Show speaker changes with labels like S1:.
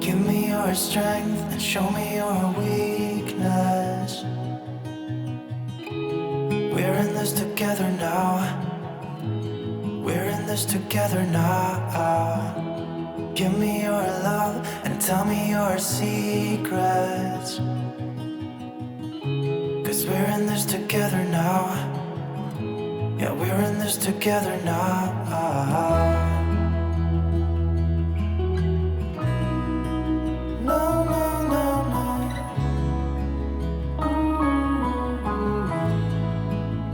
S1: Give me your strength and show me your weakness. We're in this together now. We're in this together now. Give me your love and tell me your secrets. 'Cause we're in this together now. Yeah, we're in this together now.